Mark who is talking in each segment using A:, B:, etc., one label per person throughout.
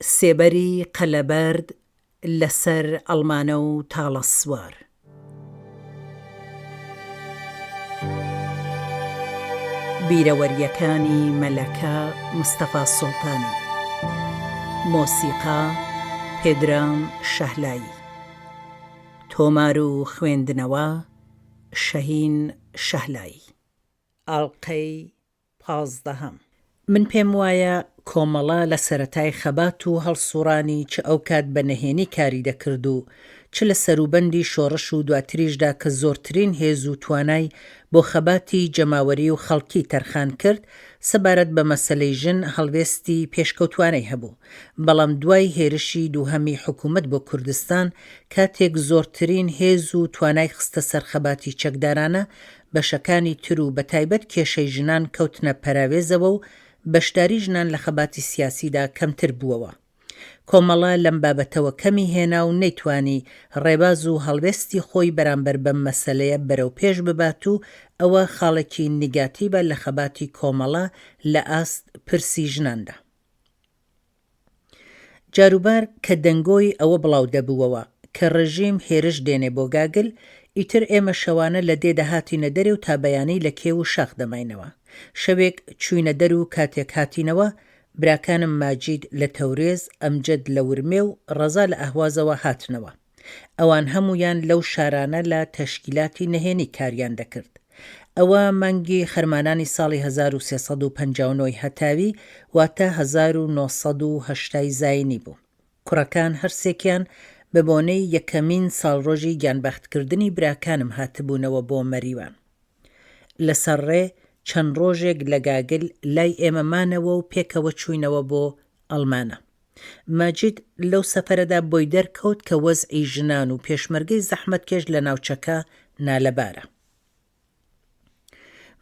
A: سێبەری قەلەبەرد لەسەر ئەڵمانە و تاڵە سوار. بیرەوەریەکانی مەلەکە مستەفا سوڵتانی. مۆسیقا پێدرام شەهلایی. تۆمار و خوێندنەوە شەهین شەهلایی. ئاڵلقەی 15. من پێم وایە کۆمەڵە لە سەرەتای خەبات و هەڵسوڕانی چ ئەو کات بە نەهێنی کاری دەکرد و چ لە سەروبەندی شۆڕش و دواتریشدا کە زۆرترین هێز و توانای بۆ خەباتی جەماوەری و خەڵکی تەرخان کرد سەبارەت بە مەسەلەی ژن هەڵوێستی پێشکەوتوانەی هەبوو، بەڵام دوای هێرشی دووهەمی حکوومەت بۆ کوردستان کاتێک زۆرترین هێز و توانای خستە سەر خەباتی چەکدارانە، بەشەکانی تر و بەتایبەت کێشەی ژنان کەوتنە پەراوێزەوە و بەشداری ژنان لە خەباتی سیاسیدا کەمتر بووەوە. کۆمەڵە لەم بابەتەوە کەمی هێنا و نەیتوانی ڕێباز و هەڵوێستی خۆی بەرامبەر بەم مەسەلەیە بەرەو پێش ببات و ئەوە خاڵێکی نیگاتیڤە لە خەباتی کۆمەڵە لە ئاست پرسی ژناندا. جاروبار کە دەنگۆی ئەوە بڵاو دەبووەوە کە ڕژیم هێرش دێنێ بۆ گاگل، ئیتر ئێمە شەوانە لە دێدا هاتینە دەرێ و تا بەیانی لە کێو و شاخ دەماینەوە. شەوێک چووینە دەر و کاتێک هاتینەوە، براکانم ماجید لە تەورێز، ئەمجەد لە ورمێ و ڕەزا لە ئەهوازەوە هاتنەوە. ئەوان هەمویان لەو شارانە لە تەشکیلاتی نەهێنی کاریان دەکرد. ئەوە مانگی خەرمانانی ساڵی 1359 هەتاوی واتە 1970 زاینی بوو. کوڕەکان هەرسێکیان بە بۆنەی یەکەمین ساڵڕۆژی گیانبەختکردنی براکانم هاتبوونەوە بۆ مەریوان. لەسەر ڕێ چەند ڕۆژێک لە گاگل لای ئێمەمانەوە و پێکەوە چووینەوە بۆ ئەڵمانە. ماجید لەو سەفەرەدا بۆی دەرکەوت کە وەزعی ژنان و پێشمەرگەی زەحمەتکێش لە ناوچەکە نالەبارە.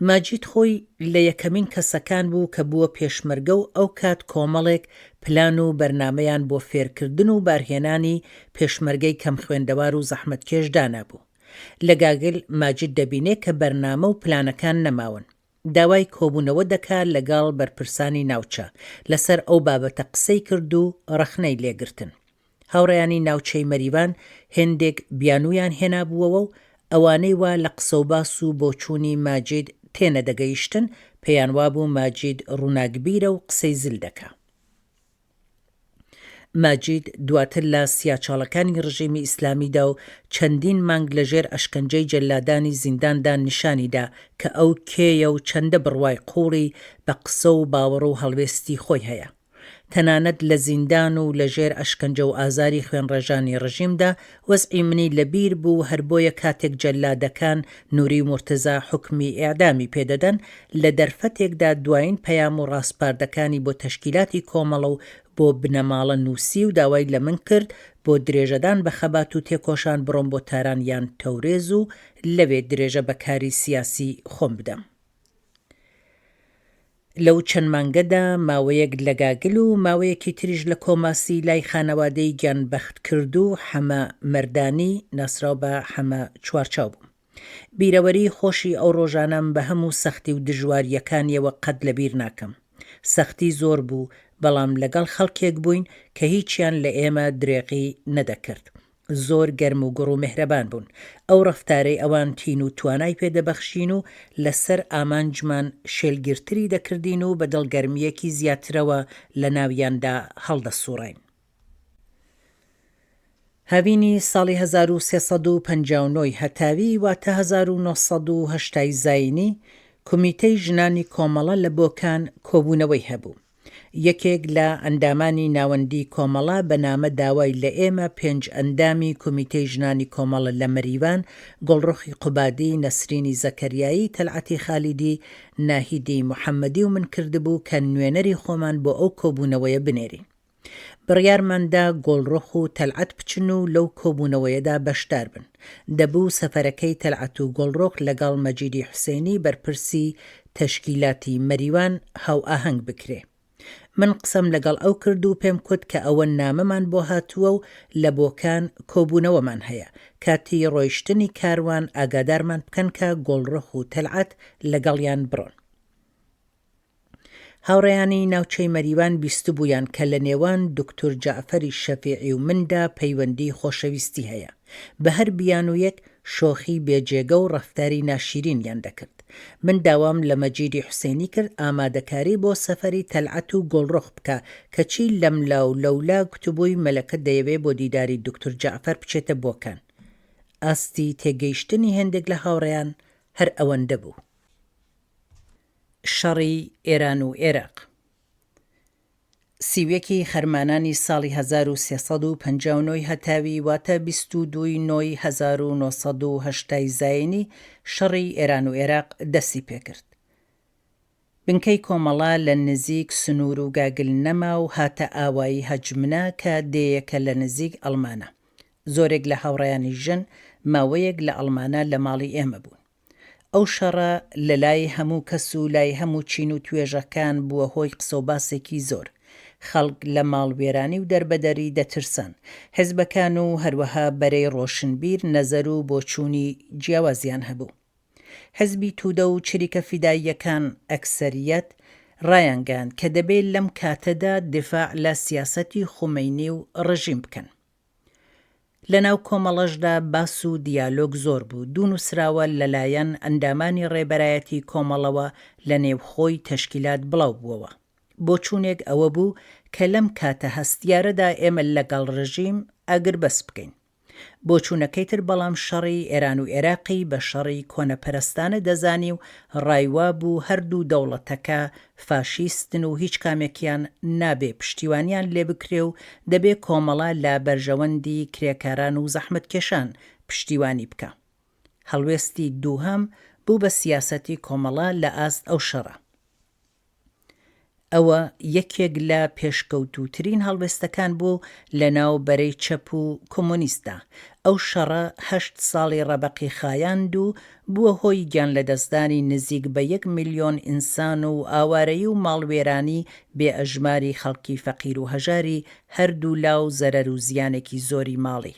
A: ماجید خۆی لە یەکەمین کەسەکان بوو کە بووە پێشمەرگە و ئەو کات کۆمەڵێک پلان و بەرنامەیان بۆ فێرکردن و بارهێنانی پێشمەرگەی کەم خوێندەوار و زەحمەتکێش دانابوو. لە گاگل ماجید دەبینێ کە بەرنامە و پلانەکان نەماون. داوای کۆبوونەوە دەکات لەگەڵ بەرپرسانی ناوچە، لەسەر ئەو بابەتە قسەی کرد و ڕەخنەی لێگرتن. هاوڕێیانی ناوچەی مەریوان هێندێک بیانویان هێنابووەوە و ئەوانەی وا لە قسە و باس و بۆچوونی ماجید تێنە دەگەیشتن، پێیان وابوو ماجید ڕووناکبیرە و قسەی زل دەکا. ماجید دواتر لە سیاچاڵەکانی ڕژیمی ئیسلامیدا و چەندین مانگ لەژێر ئەشکەنجەی جەلادانی زینداندا نیشانیدا کە ئەو کێیە و چەندە بڕوای قوڵی بە قسە و باوەڕ و هەڵوێستی خۆی هەیە. تەنانەت لە زیندان و لەژێر ئەشکەنجە و ئازاری خوێنڕێژانی ڕژیمدا وەزعی منی لەبیر بوو، هەر بۆیە کاتێک جەلادەکان نووری مورتزا حکمی ئیعدامی پێدەدەن، لە دەرفەتێکدا دوایین پەیام و ڕاستپاردەکانی بۆ تەشکیلاتی کۆمەڵە و بۆ بنەماڵە نووسی و داوای لە من کرد بۆ درێژەدان بە خەبات و تێکۆشان بڕۆم بۆ تاران یان تەورێز و لەوێ درێژە بەکاری سیاسی خۆم بدەم. لەو چەند مانگەدا ماوەیەک لە گاگل و ماوەیەکی تریش لە کۆماسی لای خانەوادەی گیانبەخت کرد و حەمە مەردانی ناسراو بە حەمە چوارچاو بوو. بیرەوەری خۆشی ئەو ڕۆژانەم بە هەموو سەختی و دژواریەکانیەوە قەت لەبیر ناکەم. سەختی زۆر بوو، بەڵام لەگەڵ خەڵکێک بووین کە هیچیان لە ئێمە درێقی نەدەکرد. زۆر گەرم و گوڕ و مهرەبان بوون. ئەو ڕەفتارەی ئەوان تین و توانای پێدەبەخشین و لەسەر ئامانجمان شێلگیرتری دەکردین و بە دڵگەرمیەکی زیاترەوە لە ناویاندا هەڵدەسوڕین. هاوینی ساڵی 1359 هەتاوی واتە 1970 زاینی کۆمیتەی ژنانی کۆمەڵە لە بۆکان کۆبوونەوەی هەبوو. یەکێک لە ئەندامانی ناوەندی کۆمەڵە بە نامە داوای لە ئێمە 5 ئەندامی کۆمیتەی ژنانی کۆمەڵە لە مەریوان، گوڵڕوخی قوبادی، نەسرینی زەکەریایی، تەلعەتی خالیدی، ناهیدی محەممەدی و من کردبوو کە نوێنەری خۆمان بۆ ئەو کۆبوونەوەیە بنێرین. بڕیارماندا گۆڵڕۆخ و تەلعەت بچن و لەو کۆبوونەوەیەدا بەشدار بن. دەبوو سەفەرەکەی تەلعەت و گۆڵڕۆخ لەگەڵ مەجیدی حوسێنی بەرپرسی تەشکیلاتی مەریوان هاو ئاهەنگ بکرێ. من قسەم لەگەڵ ئەو کرد و پێم کوت کە ئەوە نامەمان بۆ هاتووە و لە بۆکان کۆبوونەوەمان هەیە. کاتی ڕۆیشتنی کاروان ئاگادارمان بکەن کە گۆڵڕۆخ و تەلعەت لەگەڵیان بڕۆن. هاوڕێیانی ناوچەی مەریوان بیست بوویان کە لە نێوان دکتۆر جەعفەری شەفیعی و مندا پەیوەندی خۆشەویستی هەیە. بە هەر بیان و یەک شۆخی بێجێگە و ڕەفتاری ناشیرینیان دەکرد. من داوام لە مەجیدی حوسێنی کرد ئامادەکاری بۆ سەفەری تەلعەت و گۆڵڕۆخ بکە کەچی لەملا و لەولا کتوبۆی مەلەکە دەیەوێ بۆ دیداری دکتۆر جەعفەر بچێتە بۆکان. ئاستی تێگەیشتنی هێندێک لە هاوڕێیان هەر ئەوەندە بوو. شەڕی ئێران و عێراق. سیوێکی خەرمانانی ساڵی 1359 هەتاوی واتە 22/9/1980 زاینی شەڕی ئێران و عێراق دەستی پێکرد. بنکەی کۆمەڵا لە نزیک سنوور و گاگل نەما و هاتە ئاوایی هەجمنە کە دێیەکە لە نزیک ئەڵمانە. زۆرێک لە هاوڕێیانی ژن ماوەیەک لە ئەڵمانە لە ماڵی ئێمە بوون. ئەو شەڕە لە لای هەموو کەس و لای هەموو چین و توێژەکان بووە هۆی قسە و باسێکی زۆر. خەڵک لە ماڵوێرانی و دەربەدەری دەترسان. حیزبەکان و هەروەها بەرەی ڕۆشنبیر نەزەر و بۆچوونی جیاوازیان هەبوو. حیزبی توودە و چریکە فیداییەکان ئەکسەریەت ڕایانگەاند کە دەبێت لەم کاتەدا دفاع لە سیاسەتی خومەینی و ڕژیم بکەن. لەناو کۆمەڵەشدا باس و دیالۆگ زۆر بوو. دوو نووسراوە لەلایەن ئەندامانی ڕێبەرایەتی کۆمەڵەوە لە نێوخۆی تەشکیلات بڵاو بووەوە. بۆچوونێک ئەوە بوو کە لەم کاتە هەستیارەدا ئێمە لەگەڵ ڕژیم ئەگر بەس بکەین. بۆچوونەکەی تر بەڵام شەڕی ئێران و عێراقی بە شەڕی کۆنەپەرستانە دەزانی و ڕایوا بوو هەردوو دەوڵەتەکە فاشیستن و هیچ کامێکیان نابێ پشتیوانیان لێ بکرێ و دەبێ کۆمەڵا لە بەرژەوەندی کرێکاران و زەحمەتکێشان پشتیوانی بکە. هەڵوێستی دووهەم بوو بە سیاسەتی کۆمەڵا لە ئاست ئەو شەڕە. ئەوە یەکێک لە پێشکەوتووترین هەڵوێستەکان بوو لە ناو بەرەی چەپ و کۆمۆنیستە. ئەو شەڕە 8 ساڵی ڕەبەقی خایاند و بووە هۆی گیان لە دەستدانی نزیک بە 1 ملیۆن ئینسان و ئاوارەیی و ماڵوێرانی بێ ئەژماری خەڵکی فەقیر و هەژاری هەردوو لاو زەرەر و زیانێکی زۆری ماڵی.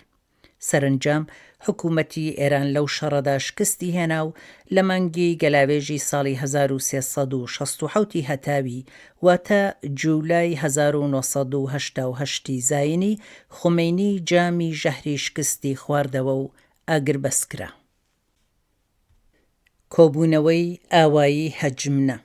A: سەرنجام حکوومەتی ئێران لەو شەڕەدا شکستی هێنا و لە مانگی گەلاوێژی ساڵی 1367 هەتاوی واتە جوولای 1980 زاینی خومەینی جامی ژەهری شکستی خواردەوە و ئاگربەسکرا. کۆبوونەوەی ئاوایی هەجمنە.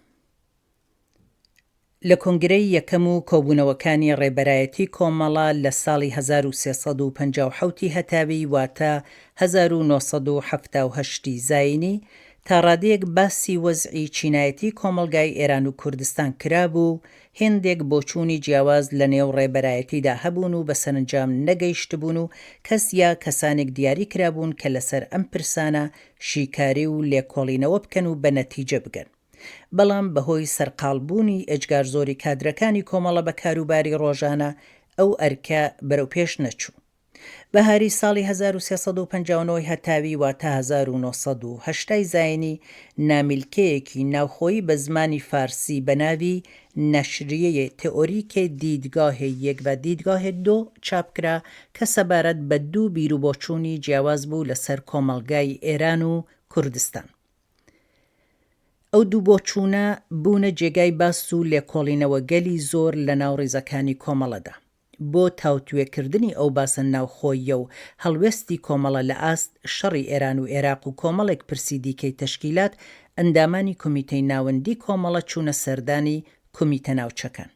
A: لە کۆنگرەی یەکەم و کۆبوونەوەکانی ڕێبەرایەتی کۆمەڵا لە ساڵی 1357 هەتاوی واتە 1970 زاینی تا ڕادەیەک باسی وەزعی چینایەتی کۆمەلگای ئێران و کوردستان کرابوو. هێندێک بۆچوونی جیاواز لە نێو ڕێبەرایەتیدا هەبوون و بە سەرنجام نەگەیشتبوون و کەس یا کەسانێک دیاری کرابوون کە لەسەر ئەم پرسانە شیکاری و لێکۆڵینەوە بکەن و بە نەتیجە بگەن. بەڵام بەهۆی سەرقاڵبوونی ئەجگار زۆری کادرەکانی کۆمەڵە بە کاروباری ڕۆژانە ئەو ئەرکە بەرەو پێش نەچوو. بەهاری ساڵی 1359 هەتاوی واتە 1980 زاینی نامیلکەیەکی ناوخۆیی بە زمانی فارسی بە ناوی نەشریەیە تئۆریکێ دیدگاهێ یەک و دیدگاهێ دۆ چاپکرا کە سەبارەت بە دوو بیرروبۆچوونی جیاواز بوو لەسەر کۆمەڵگای ئێران و کوردستان. ئەو دوو بۆچوونە بوونە جێگای باس و لێکۆڵینەوە گەلی زۆر لە ناو ڕێزەکانی کۆمەڵەدا. بۆ تاوتوێکردنی ئەو باسە ناوخۆیە و هەڵوێستی کۆمەڵە لە ئاست شەڕی ئێران و عێراق و کۆمەڵێک پرسی دیکەی تەشکیلات ئەندامانی کۆمیتەی ناوەندی کۆمەڵە چوونە سەردانی کۆمیتە ناوچەکان.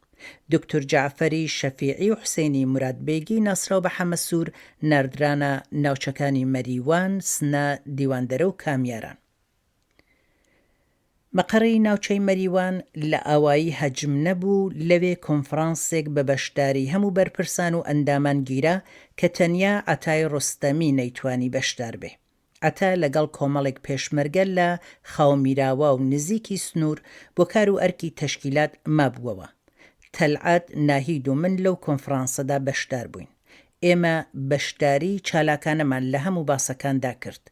A: دکتۆر جەعفەری شەفیعی و حوسێنی مورادبێگی ناسراو بە حەمەسوور ناردرانە ناوچەکانی مەریوان، سنە، دیواندەرە و کامیاران. مەقەڕی ناوچەی مەریوان لە ئاوایی هەجم نەبوو. لەوێ کۆنفرانسێک بە بەشداری هەموو بەرپرسان و ئەندامان گیرا کە تەنیا ئەتای ڕۆستەمی نەیتوانی بەشدار بێ. ئەتا لەگەڵ کۆمەڵێک پێشمەرگە لە خاومیراوە و نزیکی سنوور بۆ کار و ئەرکی تەشکیلات مابووەوە. تەلعەت، ناهید و من لەو کۆنفرانسەدا بەشدار بووین. ئێمە بەشداری چالاکانەمان لە هەموو باسەکاندا کرد.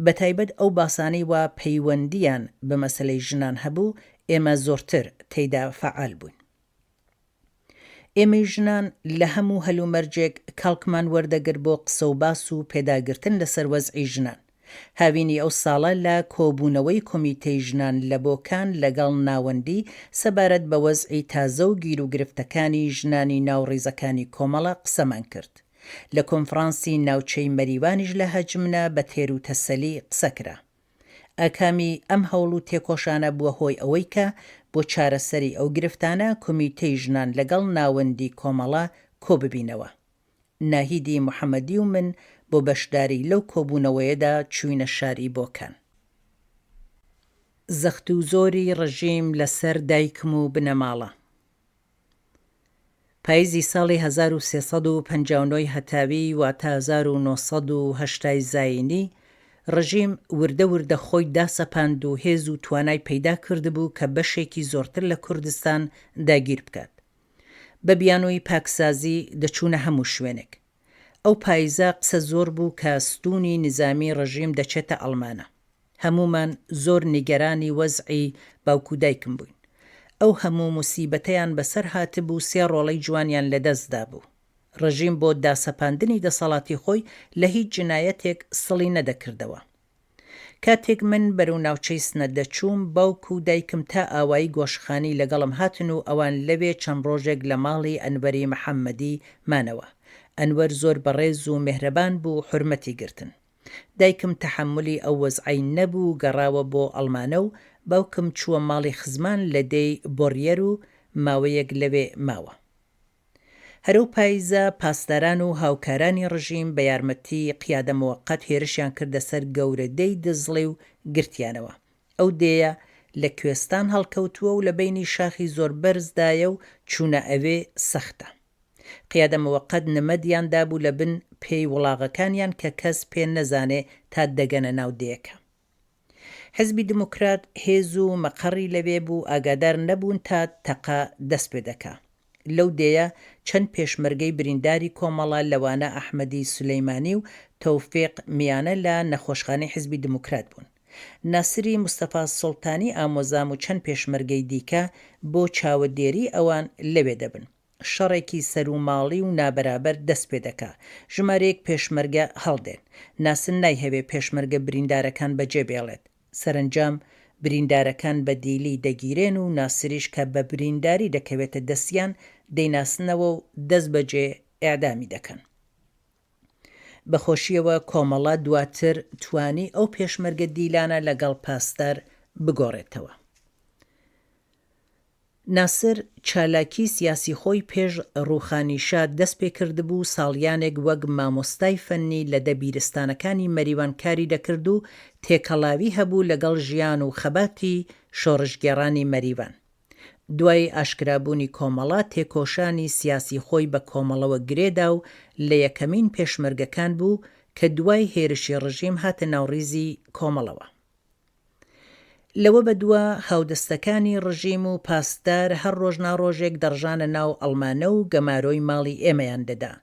A: بەتایبەت ئەو باسانەی وا پەیوەندیان بە مەسەلەی ژنان هەبوو ئێمە زۆرتر تێیدا فەعال بووین. ئێمەی ژنان لە هەموو هەلومەرجێک کاڵکمان وەردەگرت بۆ قسە و باس و پێداگرتن لەسەر وەزعی ژنان. هاوینی ئەو ساڵە لە کۆبوونەوەی کۆمیتەی ژنان لە بۆکان لەگەڵ ناوەندی سەبارەت بە وەزعی تازە و گیر و گرفتەکانی ژنانی ناوڕێزەکانی کۆمەڵە قسەمان کرد. لە کۆنفرانسی ناوچەی مەریوانیش لە هەجمنە بە تێر و تەسەلی قسەکرا. ئاکامی ئەم هەوڵ و تێکۆشانە بووە هۆی ئەوەی کە بۆ چارەسەری ئەو گرفتانە کۆمیتەی ژنان لەگەڵ ناوەندی کۆمەڵە کۆ ببینەوە. ناهیدی محەممەدی و من بۆ بەشداری لەو کۆبوونەوەیەدا چووینە شاری بۆکان. زەخت و زۆری ڕژیم لەسەر دایکم و بنەماڵە. پاییزی ساڵی 1359 هەتاوی واتە 1970 زاینی ڕژیم وردە وردە خۆی داسەپاند و هێز و توانای پەیدا کردبوو کە بەشێکی زۆرتر لە کوردستان داگیر بکات. بە بیانۆی پاکسازی دەچوونە هەموو شوێنێک. ئەو پاییزە قسە زۆر بوو کە ستوونی نظامی ڕژیم دەچێتە ئەڵمانە. هەمومان زۆر نیگەرانی وەزعی باوکو دایکم بووین. ئەو هەموو موسیبەتەیان بەسەر هاتبوو 3 ڕۆڵەی جوانیان لەدەستدا بوو. ڕژیم بۆ داسەپاندنی دەسەڵاتی خۆی لە هیچ جنایەتێک سڵی نەدەکردەوە. کاتێک من بەرەو ناوچەی سنە دەچووم باوکو و دایکم تا ئاوایی گۆشخانی لەگەڵم هاتن و ئەوان لەوێ چەند ڕۆژێک لە ماڵی ئەنوەری محەممەدی مانەوە. ئەنوەر زۆر بەڕێز و مێهرەبان بوو حورمەتی گرتن. دایکم تەحملی ئەو وەزعی نەبوو گەڕاوە بۆ ئەڵمانە و باوکم چووە ماڵی خزمان لە دەی بۆڕیەر و ماوەیەک لەوێ ماوە. هەرو پاییزە پاسداران و هاوکارانی ڕژیم بە یارمەتی قیادە موەقەت هێرشیان کردە سەر گەورەدەی دزڵێ و گرتیانەوە. ئەو دێیە لە کوێستان هەڵکەوتووە و لە بینی شاخی زۆر بەرزدایە و چوونە ئەوێ سەختە. قیادە موەقەت نمەدیاندا بوو لە بن پێی وڵاغەکانیان کە کەس پێ نەزانێ تا دەگەنە ناو دەیەکە. حزبی دموکرات هێز و مەقەڕی لەوێ بوو ئاگادار نەبوون تا تەقا دەست پێ دەکا. لەو دێیە چەند پێشمەرگەی برینداری کۆمەڵە لەوانە ئەحمەدی سولەیمانی و تەوفیق میانە لە نەخۆشخانەی حزبی دموکرات بوون. ناسری مستەفا سوڵتانی ئامۆزام و چەند پێشمەرگەی دیکە بۆ چاوەدێری ئەوان لەوێ دەبن. شەڕێکی سەر و ماڵی و نابەرابەر دەست پێ دەکا. ژمارەیەک پێشمەرگە هەڵدێن. ناسن نایهەوێ پێشمەرگە بریندارەکان بەجێ بێڵێت. سەرنجام بریندارەکان بە دیلی دەگیرێن و ناسریش کە بە برینداری دەکەوێتە دەستیان دەیناسنەوە و دەست بەجێ ئێعدامی دەکەن. بەخۆشیەوە کۆمەڵە دواتر توانی ئەو پێشمەرگە دیلانە لەگەڵ پاسدار بگۆڕێتەوە. ناسر چالاکی سیاسی خۆی پێش ڕوخانیشا دەست پێ کردبوو ساڵیانێک وەک مامۆستای فەنی لە دەبیرستانەکانی مەریوانکاری دەکرد و تێکەڵاوی هەبوو لەگەڵ ژیان و خەباتی شۆڕشگێڕانی مەریوان. دوای ئاشکرابوونی کۆمەڵە تێکۆشانی سیاسی خۆی بە کۆمەڵەوە گرێدا و لە یەکەمین پێشمەرگەکان بوو کە دوای هێرشی ڕژیم هاتە ناوڕیزی کۆمەڵەوە. لەوە بەدووە هاودەستەکانی ڕژیم و پاسدار هەر ڕۆژناڕۆژێک دەڕژانە ناو ئەڵمانە و گەمارۆی ماڵی ئێمەیان دەدا.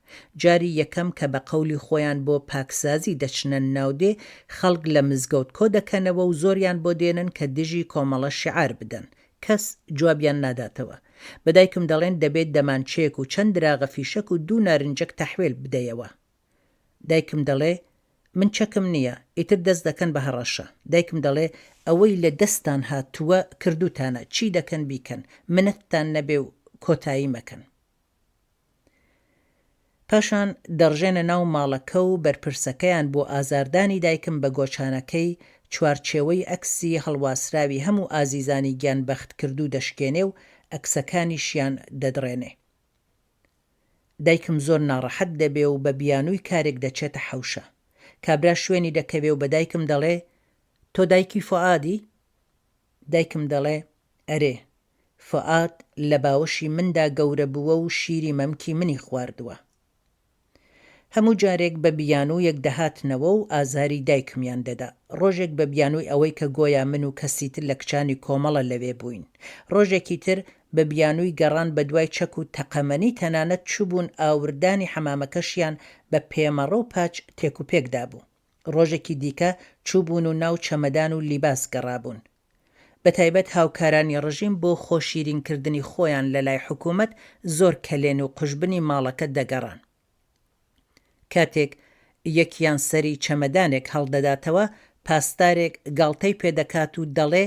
A: جاری یەکەم کە بە قەولی خۆیان بۆ پاکسازی دەچنە ناودێ خەڵک لە مزگەوت کۆ دەکەنەوە و زۆریان بۆ دێنن کە دژی کۆمەڵە شیعار بدەن. کەس جوابیان ناداتەوە. بەدایکم دەڵێن دەبێت دەمانچەیەک و چەند دراغە فیشەک و 2 نارنجەک تەحویل بدەیەوە. دایکم دەڵێ من چەکم نییە، ئیتر دەست دەکەن بە هەڕەشە. دایکم دەڵێ ئەوەی لە دەستان هاتووە کردوتانە، چی دەکەن بیکەن، منەتتان نەبێ و کۆتایی مەکەن. پاشان دەڕژێنە ناو ماڵەکە و بەرپرسەکەیان بۆ ئازاردانی دایکم بە گۆچانەکەی چوارچێوەی ئەکسی هەڵواسراوی هەموو ئازیزانی گیانبەخت کردو دەشکێنێ و ئەکسەکانیشیان دەدڕێنێ. دایکم زۆر ناڕەحەت دەبێ و بە بیانووی کارێک دەچێتە حەوشە. کابرا شوێنی دەکەوێ و بە دایکم دەڵێ تۆ دایکی فوعادی؟ دایکم دەڵێ ئەرێ، فوعاد لە باوەشی مندا گەورە بووە و شیری مەمکی منی خواردووە. هەموو جارێک بە بیانوویەک دەهاتنەوە و ئازاری دایکمیان دەدا. ڕۆژێک بە بیانووی ئەوەی کە گۆیا من و کەسی تر لە کچانی کۆمەڵە لەوێ بووین. ڕۆژێکی تر بە بیانووی گەڕان بە دوای چەک و تەقەمەنی تەنانەت چوبوون ئاوردانی حەمامەکەشیان بە پێمەڕە و پاچ تێکوپێکدا بوو. ڕۆژێکی دیکە چوبوون و ناو چەمەدان و لیباس گەڕابوون. بەتایبەت هاوکارانی ڕژیم بۆ خۆشیرینکردنی خۆیان لە لای حکوومەت زۆر کەلێن و قژبنی ماڵەکە دەگەڕان. کاتێک یەکیان سەری چەمەدانێک هەڵدەداتەوە، پاسدارێک گاڵتەی پێدەکات و دەڵێ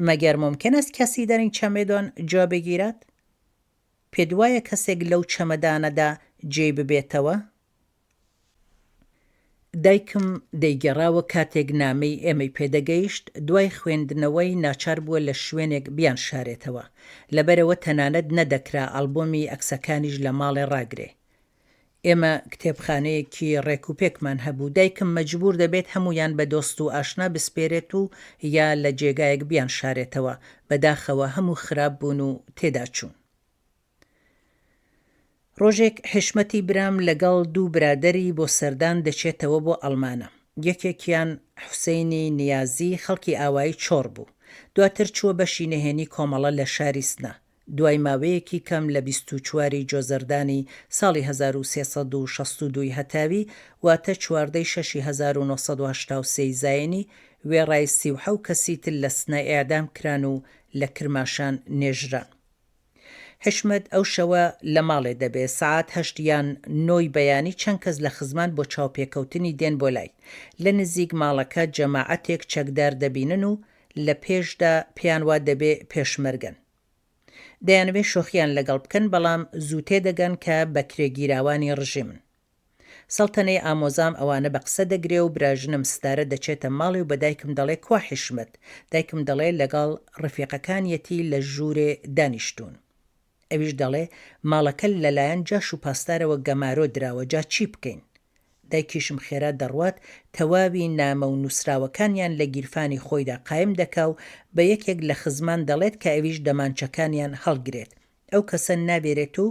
A: مەگەر ممکن است کەسی در این چەمەدان جا بگیرد؟ پێت وایە کەسێک لەو چەمەدانەدا جێ ببێتەوە؟ دایکم دەیگەڕاوە کاتێک نامەی ئێمەی پێدەگەیشت، دوای خوێندنەوەی ناچار بووە لە شوێنێک بیان شارێتەوە، لەبەرەوە تەنانەت نەدەکرا ئەڵبۆمی ئەکسەکانیش لە ماڵێ ڕاگرێ. ئێمە کتێبخانەیەکی ڕێکوپێکمان هەبوو، دایکم مەجبور دەبێت هەمویان بە دۆست و ئاشنا بسپێرێت و یا لە جێگایەک بیان شارێتەوە، بەداخەوە هەموو خراپ بوون و تێدا چوون. ڕۆژێک حشمەتی برام لەگەڵ دوو برادەری بۆ سەردان دەچێتەوە بۆ ئەڵمانە. یەکێکیان حوسەینی نیازی خەڵکی ئاوایی چۆڕ بوو، دواتر چووە بەشی نهێنی کۆمەڵە لە شاری سنە. دوای ماوەیەکی کەم لە 24 جۆزەردانی ساڵی 1362 هەتاوی، واتە 14/6/1983 زاینی، وێڕای 37 کەسی تر لە سنە ئێعدام کران و لە کرماشان نێژران. حشمەت ئەو شەوە لە ماڵێ دەبێ، سەعات 8 یان 9 بەیانی چەند کەس لە خزمان بۆ چاوپێکەوتنی دێن بۆ لای. لە نزیک ماڵەکە جەماعەتێک چەکدار دەبینن و لە پێشدا پێیان وا دەبێ پێشمەرگن. دەیانوێ شۆخیان لەگەڵ بکەن، بەڵام زوو تێدەگەن کە بە کرێگیراوانی ڕژێمن. سەڵتەنەی ئامۆزام ئەوانە بە قسە دەگرێ و براژنم ستارە دەچێتە ماڵی و بە دایکم دەڵێ کوا حشمەت. دایکم دەڵێ لەگەڵ ڕفیقەکانیەتی لە ژوورێ دانیشتون. ئەویش دەڵێ ماڵەکە لەلایەن جاش و پاسدارەوە گەمارۆ دراوە، جا چی بکەین؟ دایکیشم خێرا دەڕوات تەواوی نامە و نووسراوەکانیان لە گیرفانی خۆیدا قایم دەکا و بە یەکێک لە خزمان دەڵێت کە ئەویش دەمانچەکانیان هەڵگرێت. ئەو کەسە نابێرێت و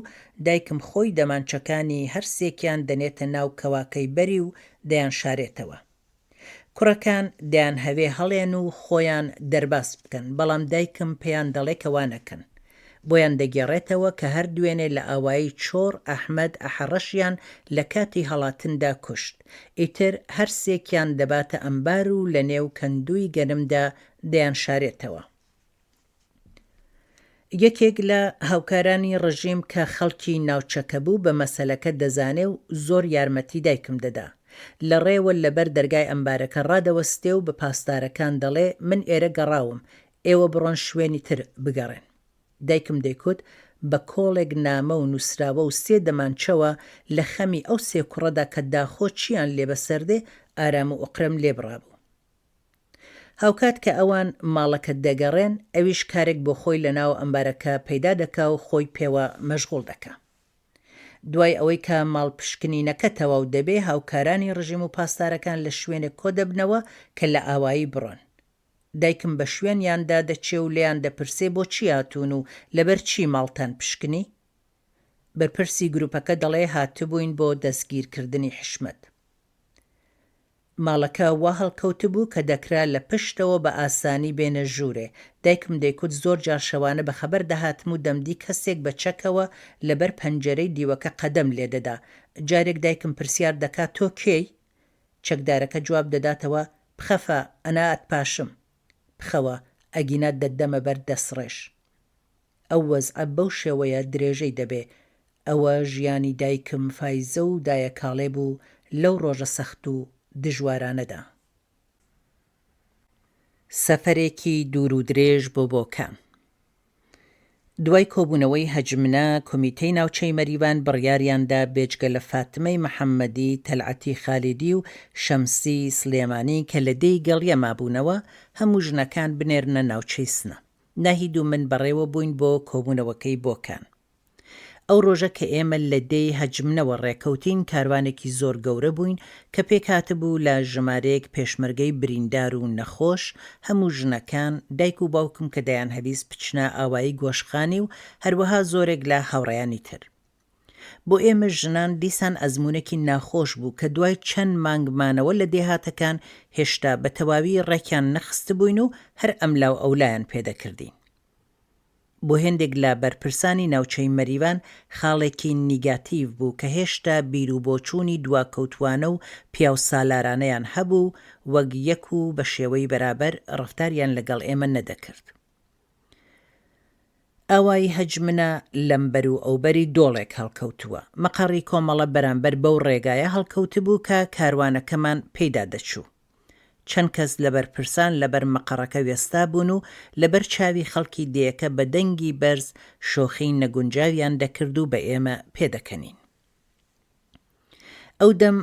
A: دایکم خۆی دەمانچەکانی هەرسێکیان دەنێتە ناو کەواکەی بەری و دەیان شارێتەوە. کوڕەکان دەیان هەوێ هەڵێن و خۆیان دەرباس بکەن، بەڵام دایکم پێیان دەڵێ کەوا نەکەن. بۆیان دەگێڕێتەوە کە هەر دوێنێ لە ئاوایی چۆڕ ئەحمەد ئەحەڕەشیان لە کاتی هەڵاتندا کوشت. ئیتر هەرسێکیان دەباتە ئەمبار و لە نێو کەندووی گەنمدا دەیان شارێتەوە. یەکێک لە هاوکارانی ڕژیم کە خەڵکی ناوچەکە بوو بە مەسەلەکە دەزانێ و زۆر یارمەتی دایکم دەدا. لە ڕێوە لەبەر دەرگای ئەمبارەکە ڕادەوەستێ و بە پاسدارەکان دەڵێ من ئێرە گەڕاوم، ئێوە بڕۆن شوێنی تر بگەڕێن. دایکم دەیکوت بە کۆڵێک نامە و نووسراوە و 3 دەمانچەوە لە خەمی ئەو 3 کوڕەدا کە داخۆ چیان لێ بەسەردێ ئارام و ئوقرەم لێبڕابوو. هاوکات کە ئەوان ماڵەکە دەگەڕێن، ئەویش کارێک بۆ خۆی لە ناو ئەمبارەکە پەیدا دەکا و خۆی پێوە مەشغوڵ دەکا. دوای ئەوەی کە ماڵ پشکنینەکە تەواو دەبێ، هاوکارانی ڕژیم و پاسدارەکان لە شوێنێک کۆ دەبنەوە کە لە ئاوایی بڕۆن. دایکم بە شوێنیاندا دەچێ و لێیان دەپرسێ بۆ چی هاتوون و لەبەر چی ماڵتان پشکنی؟ بەرپرسی گروپەکە دەڵێ هاتبووین بۆ دەستگیرکردنی حشمەت. ماڵەکە وا هەڵکەوت بوو کە دەکرا لە پشتەوە بە ئاسانی بێنە ژوورێ. دایکم دەیکوت زۆر جار شەوانە بەخەبەر دەهاتم و دەمدی کەسێک بە چەکەوە لەبەر پەنجەرەی دیوەکە قەدەم لێدەدا. جارێک دایکم پرسیار دەکات تۆ کێی؟ چەکدارەکە جواب دەداتەوە بخەفە ئەنا ئەتپاشم. بخەوە ئەگینات دەدەمە بەر دەسڕێش. ئەو وەزعە بەو شێوەیە درێژەی دەبێ. ئەوە ژیانی دایکم فایزە و دایە کاڵێ بوو لەو ڕۆژە سەخت و دژوارانەدا. سەفەرێکی دوور و درێژ بۆ بۆکان. دوای کۆبوونەوەی هەجمنە، کۆمیتەی ناوچەی مەریوان بڕیاریاندا بێجگە لە فاتمەی محەممەدی، تەلعەتی خالیدی و شەمسی سلێمانی کە لە دەی گەڵیە مابوونەوە هەموو ژنەکان بنێرنە ناوچەی سنە. ناهید و من بەڕێوە بووین بۆ کۆبوونەوەکەی بۆکان. ئەو ڕۆژە کە ئێمە لە دەی هەجمنەوە ڕێکەوتین، کاروانێکی زۆر گەورە بووین کە پێکهاتبوو لە ژمارەیەک پێشمەرگەی بریندار و نەخۆش. هەموو ژنەکان، دایک و باوکم کە دەیان هەویست بچنە ئاوایی گۆشخانی و هەروەها زۆرێک لە هاوڕێیانی تر. بۆ ئێمە ژنان دیسان ئەزمونێکی ناخۆش بوو کە دوای چەند مانگمانەوە لە دێهاتەکان هێشتا بە تەواوی ڕێکیان نەخست بووین و هەر ئەملاو ئەولایان پێدەکردین. بۆ هێندێک لە بەرپرسانی ناوچەی مەریوان خاڵێکی نیگاتیڤ بوو کە هێشتا بیر و بۆچوونی دواکەوتوانە و پیاو سالارانەیان هەبوو، وەک یەک و بە شێوەی بەرابەر ڕەفتاریان لەگەڵ ئێمە نەدەکرد. ئاوای هەجمنە لەمبەر و ئەوبەری دۆڵێک هەڵکەوتووە. مەقەڕی کۆمەڵە بەرامبەر بەو ڕێگایە هەڵکەوتبوو کە کاروانەکەمان پێیدا دەچوو. چەند کەس لەبەر پرسان لەبەر مەقەڕەکە وێستا بوون و لەبەر چاوی خەڵکی دێیەکە بە دەنگی بەرز شۆخی نەگونجاویان دەکرد و بە ئێمە پێدەکەنین. ئەو دەم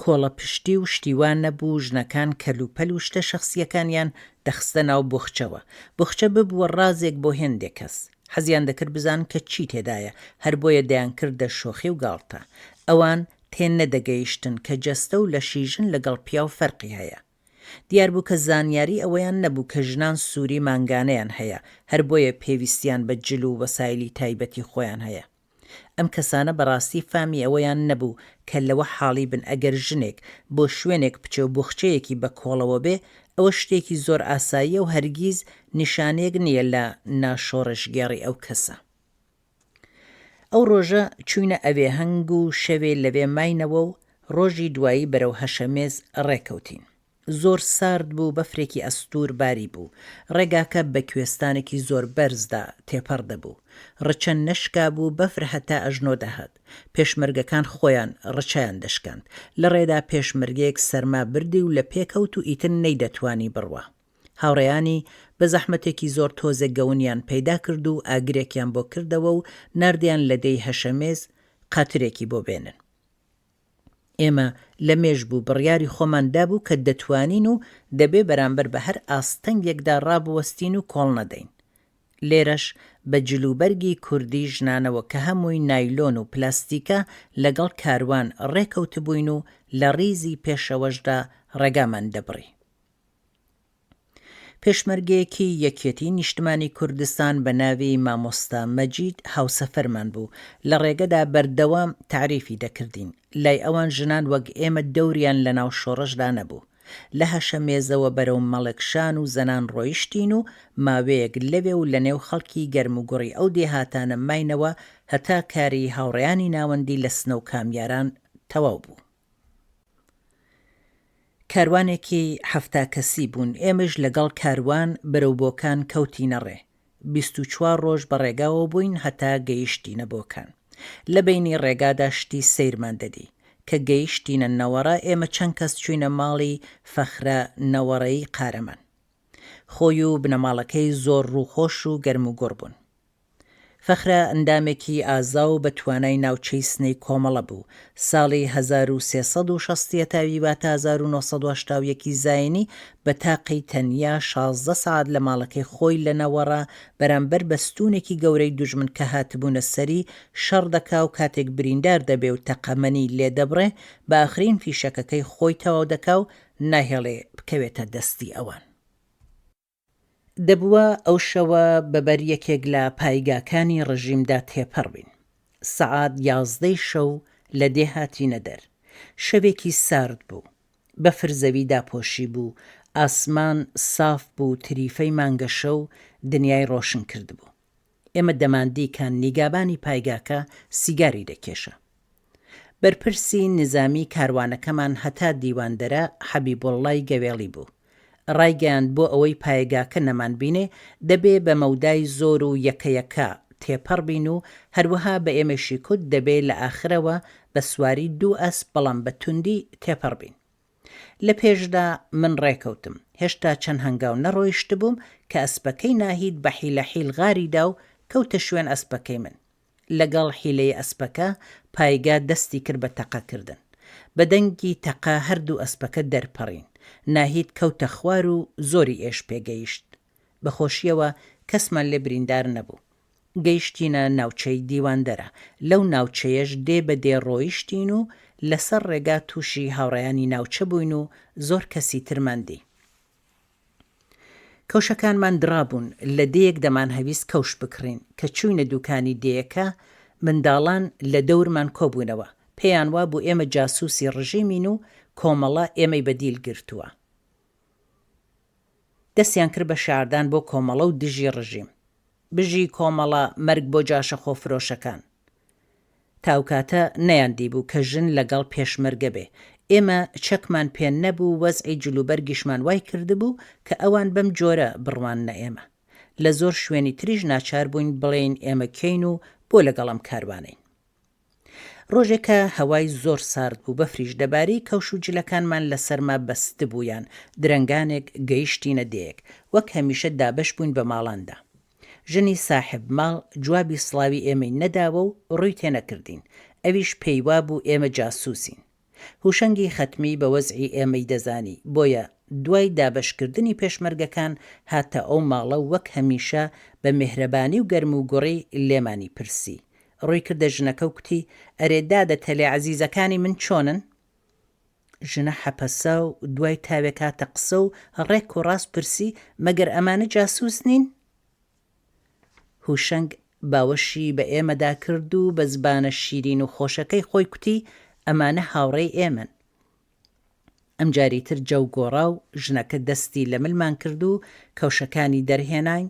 A: کۆڵە پشتی و شتیوان نەبوو، ژنەکان کەلوپەل و شتە شەخسیەکانیان دەخستە ناو بۆخچەوە. بۆخچە ببووە ڕازێک بۆ هێندێک کەس. حەزیان دەکرد بزان کە چی تێدایە، هەر بۆیە دەیان کردە شۆخی و گاڵتە. ئەوان تێن نەدەگەیشتن کە جەستە و لە شیژن لەگەڵ پیا و فەرقی هەیە. دیار بوو کە زانیاری ئەوەیان نەبوو کە ژنان سووری مانگانەیان هەیە، هەر بۆیە پێویستیان بە جل و وەسایلی تایبەتی خۆیان هەیە. ئەم کەسانە بەڕاستی فامی ئەوەیان نەبوو کە لەوە حاڵی بن ئەگەر ژنێک بۆ شوێنێک بچێ و بۆخچەیەکی بە کۆڵەوە بێ، ئەوە شتێکی زۆر ئاساییە و هەرگیز نیشانێک نییە لە ناشۆڕشگێڕی ئەو کەسە. ئەو ڕۆژە چووینە ئەوێ هەنگ و شەوێ لەوێ ماینەوە و ڕۆژی دوایی بەرەو هەشەمێز ڕێکەوتین. زۆر سارد بوو، بەفرێکی ئەستور باری بوو. ڕێگاکە بە کوێستانێکی زۆر بەرزدا تێپەڕ دەبوو. ڕچەند نەشکا بوو، بەفر هەتا ئەژنۆ دەهات. پێشمەرگەکان خۆیان ڕچەیان دەشکاند. لە ڕێدا پێشمەرگەیەک سەرما بردی و لە پێکەوت و ئیتر نەیدەتوانی بڕوە. هاوڕێیانی بە زەحمەتێکی زۆر تۆزە گەونیان پەیدا کرد و ئاگرێکیان بۆ کردەوە و ناردیان لە دەی هەشەمێز قاترێکی بۆ بێنن. ئێمە لە مێژ بوو بڕیاری خۆمان دابوو کە دەتوانین و دەبێ بەرامبەر بە هەر ئاستەنگێکدا ڕابوەستین و کۆڵ نەدەین. لێرەش بە جلوبەرگی کوردی ژنانەوە کە هەمووی نایلۆن و پلاستیکە لەگەڵ کاروان ڕێکەوتبووین و لە ڕیزی پێشەوەشدا ڕێگامان دەبڕی. پێشمەرگەیەکی یەکێتی نیشتمانی کوردستان بە ناوی مامۆستا مەجید هاوسەفەرمان بوو. لە ڕێگەدا بەردەوام تعریفی دەکردین. لای ئەوان ژنان وەک ئێمە دەوریان لە ناو شۆڕشدا نەبوو. لە هەشەمێزەوە بەرەو مەڵکشان و زەنان ڕۆیشتین و ماوەیەک لەوێ و لە نێو خەڵکی گەرم و گوڕی ئەو دێهاتانە ماینەوە هەتا کاری هاوڕێیانی ناوەندی لە سنە و کامیاران تەواو بوو. کاروانێکی 70 کەسی بوون. ئێمەش لەگەڵ کاروان بەرەوبۆکان کەوتینە ڕێ. 24 ڕۆژ بە ڕێگاوە بووین هەتا گەیشتینە بۆکان. لە بینی ڕێگادا شتی سەیرمان دەدی. کە گەیشتینە نەوەڕە، ئێمە چەند کەس چوینە ماڵی فەخرە نەوەڕەی قارەمان. خۆی و بنەماڵەکەی زۆر ڕووخۆش و گەرم و گوڕ بوون. فەخرە ئەندامێکی ئازا و بە توانای ناوچەی سنەی کۆمەڵە بوو. ساڵی 1360 تاوی واتە 1970 زاینی بە تاقی تەنیا 16 سعات لە ماڵەکەی خۆی لە نەوەڕە بەرامبەر بەستونێکی گەورەی دوژمن کە هاتبوونە سەری شەڕ دەکا و کاتێک بریندار دەبێ و تەقەمەنی لێ دەبڕێ، بە ئاخرین فیشەکەکەی خۆی تەواو دەکا و ناهێڵێ بکەوێتە دەستی ئەوان. دەبووە ئەو شەوە بەبەر یەکێک لە پایگاکانی ڕژیمدا تێپەڕ بین. سەعات 11 شەو لە دێهاتینە دەر. شەوێکی سارد بوو. بەفر زەوی داپۆشی بوو. ئاسمان ساف بوو، تریفەی مانگە شەو دنیای ڕۆشن کرد بوو. ئێمە دەماندی کە نیگابانی پایگاکە سیگاری دەکێشە. بەرپرسی نظامی کاروانەکەمان هەتا دیواندەرە حەبیبوڵڵای گەوێڵی بوو. ڕایگەیاند بۆ ئەوەی پایگاکە نەمان بینێ دەبێ بە مەودای زۆر و یەکەیەکە تێپەڕ بین و هەروەها بە ئێمەشی کورد دەبێ لە ئاخرەوە بە سواری 2 ئەسپ بەڵام بە توندی تێپەڕ بین. لە پێشدا من ڕێکەوتم. هێشتا چەند هەنگاو نەڕۆیشت بووم کە ئەسپەکەی ناهید بە حیلەحیل غاریدا و کەوتە شوێن ئەسپەکەی من. لەگەڵ حیلەی ئەسپەکە پایگا دەستی کرد بە تەقەکردن. بە دەنگی تەقە هەردوو ئەسپەکە دەرپەڕین. ناهید کەوتە خوار و زۆری ئێش پێگەیشت. بەخۆشیەوە کەسمان لێ بریندار نەبوو. گەیشتینە ناوچەی دیواندەرە. لەو ناوچەیەش دێ بە دێ ڕۆیشتین و لەسەر ڕێگا تووشی هاوڕێیانی ناوچە بووین و زۆر کەسی ترماندی. کەوشەکانمان درابوون. لە دەیەک دەمان هەویست کەوش بکڕین کە چووینە دوکانی دەیەکە. منداڵان لە دەورمان کۆبوونەوە. پێیان وا بوو ئێمە جاسووسی ڕژیمین و کۆمەڵە ئێمەی بەدیل گرتووە. دەستیان کرد بە شاردان بۆ کۆمەڵە و دژی ڕژیم. بژی کۆمەڵە مەرگ بۆ جاشە خۆفرۆشەکان. تاوکاتە نەیاندی بوو کە ژن لەگەڵ پێشمەرگە بێ. ئێمە چەکمان پێ نەبوو، وەزعی جلوبەرگیشمان وای کردبوو کە ئەوان بەم جۆرە بڕوانە ئێمە. لە زۆر شوێنی تریژ ناچار بووین بڵێن ئێمە کەین و بۆ لەگەڵم کاروانین. ڕۆژێکە هەوای زۆر سارد بوو، بەفریش دەباری، کەوش و جلەکانمان لە سەرما بەست بوویان، درەنگانێک گەیشتینە دەیەک، وەک هەمیشە دابەش بووین بە ماڵاندا. ژنی ساحب ماڵ جوابی سڵاوی ئێمەی نەداوە و ڕووی تێنەکردین، ئەویش پێیوا بوو ئێمە جاسووسین. هوشەنگی خەتمی بە وەزعی ئێمەی دەزانی، بۆیە دوای دابەشکردنی پێشمەرگەکان هاتە ئەو ماڵە وەک هەمیشە بە میهرەبانی و گەرم و گوڕی لێمانی پرسی. ڕووی کردە ژنەکە و کوتی: ئەرێ دادەتەلێ عەزیزەکانی من چۆنن؟ ژنە حەپەسا و دوای تاوێک هاتە قسە و ڕێک و ڕاست پرسی: مەگەر ئەمانە جاسووس نین؟ هوشەنگ باوەشی بە ئێمەدا کرد و بە زبانە شیرین و خۆشەکەی خۆی کوتی: ئەمانە هاوڕێی ئێمەن. ئەم جاریتر جەو گۆڕا و ژنەکە دەستی لە ملمان کرد و کەوشەکانی دەرهێناین،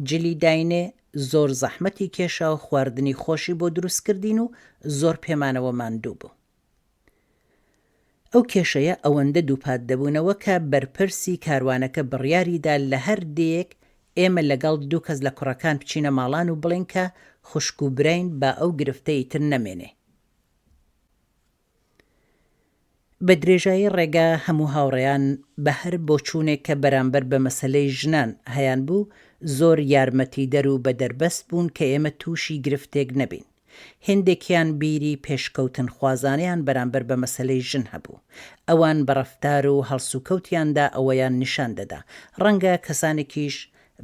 A: جلی داینێ، زۆر زەحمەتی کێشا و خواردنی خۆشی بۆ دروستکردین و زۆر پێمانەوە ماندوو بوو. ئەو کێشەیە ئەوەندە دووپات دەبوونەوە کە بەرپرسی کاروانەکە بڕیاریدا لە هەر دێک ئێمە لەگەڵ دوو کەس لە کوڕەکان بچینە ماڵان و بڵین کە خوشک و براین با ئەو گرفتەی تر نەمێنێ. بە درێژایی ڕێگا هەموو هاوڕێیان بە هەر بۆچوونێک کە بەرامبەر بە مەسەلەی ژنان هەیان بوو زۆر یارمەتی دەر و بە دەربەست بوون کە ئێمە تووشی گرفتێک نەبین. هێندێکیان بیری پێشکەوتن خوازانیان بەرامبەر بە مەسەلەی ژن هەبوو. ئەوان بە ڕەفتار و هەڵسوکەوتیاندا ئەوەیان نیشان دەدا. ڕەنگە کەسانێکیش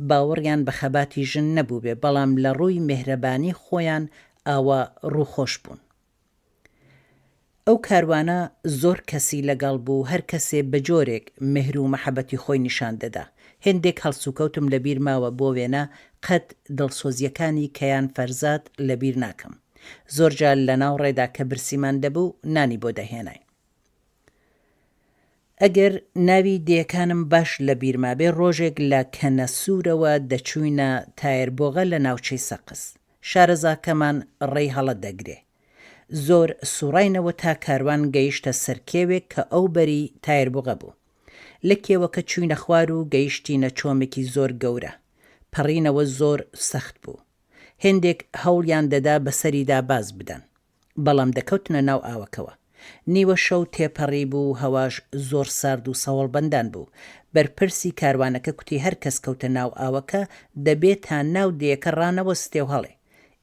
A: باوەڕیان بە خەباتی ژن نەبوو بێ، بەڵام لە ڕووی میهرەبانی خۆیان ئاوا ڕووخۆش بوون. ئەو کاروانە زۆر کەسی لەگەڵ بوو، هەر کەسێ بە جۆرێک مهر و مەحەبەتی خۆی نیشان دەدا. هێندێک هەڵسوکەوتم لەبیر ماوە بۆ وێنە قەت دڵسۆزیەکانی کەیان فەرزاد لەبیر ناکەم. زۆر جار لە ناو ڕێدا کە برسیمان دەبوو نانی بۆ دەهێناین. ئەگەر ناوی دیەکانم باش لە بیرما بێ، ڕۆژێک لە کەنە سوورەوە دەچووینە تایربۆغە لە ناوچەی سەقس. شارەزاکەمان ڕێی هەڵە دەگرێ. زۆر سوڕاینەوە تا کاروان گەیشتە سەرکێوێک کە ئەو بەری تایربۆغە بوو. لە کێوەکە چووینە خوار و گەیشتینە چۆمێکی زۆر گەورە. پەڕینەوە زۆر سەخت بوو. هێندێک هەوڵیان دەدا بەسەریدا باز بدەن، بەڵام دەکەوتنە ناو ئاوەکەوە. نیوە شەو تێپەڕی بوو، هەواش زۆر سارد و سەوڵبەندان بوو. بەرپرسی کاروانەکە کوتی هەر کەس کەوتە ناو ئاوەکە دەبێت تا ناو دێیەکە ڕانەوەستێ و هەڵێ.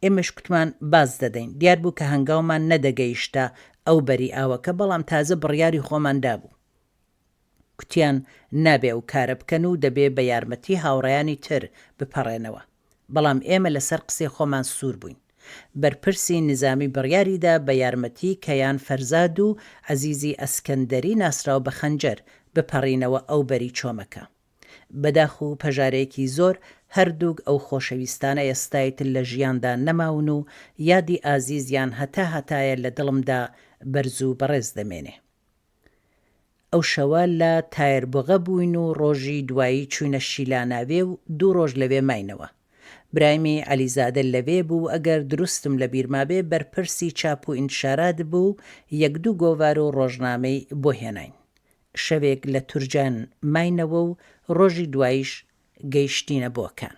A: ئێمەش کوتمان باز دەدەین. دیار بوو کە هەنگاومان نەدەگەیشتە ئەو بەری ئاوەکە، بەڵام تازە بڕیاری خۆماندا بوو. کوتیان نابێ و کارە بکەن و دەبێ بە یارمەتی هاوڕێیانی تر بپەڕێنەوە، بەڵام ئێمە لەسەر قسەی خۆمان سوور بووین. بەرپرسی نظامی بڕیاریدا بە یارمەتی کەیان فەرزاد و عەزیزی ئەسکەندەری ناسراو بە خەنجەر بپەڕینەوە ئەو بەری چۆمەکە. بەداخ و پەژارەیەکی زۆر هەردووک ئەو خۆشەویستانە ئێستایتر لە ژیاندا نەماون و یادی ئازیزیان هەتایە لە دڵمدا بەرز و بەڕێز دەمێنێ. ئەو شەوە لە تایربۆغە بووین و ڕۆژی دوایی چوینە شیلاناوێ و 2 ڕۆژ لەوێ ماینەوە. برایمی عەلیزادە لەوێ بوو، ئەگەر دروستم لە بیرمابێ بەرپرسی چاپ و ئینتشارات بوو، 1-2 گۆڤار و ڕۆژنامەی بۆ هێناین. شەوێک لە تورجان ماینەوە و ڕۆژی دواییش گەیشتینە بۆکان.